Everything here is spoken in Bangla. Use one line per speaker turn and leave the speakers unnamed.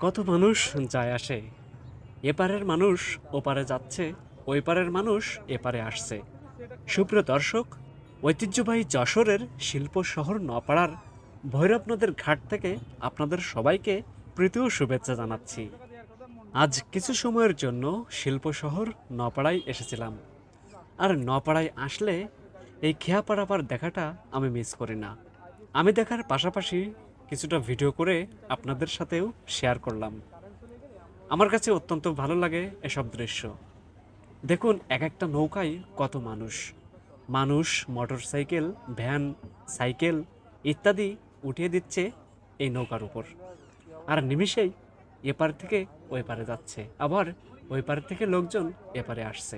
কত মানুষ যায় আসে, এপারের মানুষ ওপারে যাচ্ছে, ওই পারের মানুষ এপারে আসছে। সুপ্রিয় দর্শক, ঐতিহ্যবাহী যশোরের শিল্প শহর নপাড়ার ভৈরব নদের ঘাট থেকে আপনাদের সবাইকে প্রীতি ও শুভেচ্ছা জানাচ্ছি। আজ কিছু সময়ের জন্য শিল্প শহর নপাড়ায় এসেছিলাম। আর নপাড়ায় আসলে এই খেয়া পাড়াপাড় দেখাটা আমি মিস করি না। আমি দেখার পাশাপাশি কিছুটা ভিডিও করে আপনাদের সাথেও শেয়ার করলাম। আমার কাছে অত্যন্ত ভালো লাগে এসব দৃশ্য। দেখুন, এক একটা নৌকায় কত মানুষ, মানুষ মোটরসাইকেল, ভ্যান, সাইকেল ইত্যাদি উঠিয়ে দিচ্ছে এই নৌকার উপর। আর নিমিষেই এপার থেকে ওই পারে যাচ্ছে, আবার ওই পার থেকে লোকজন এপারে আসছে।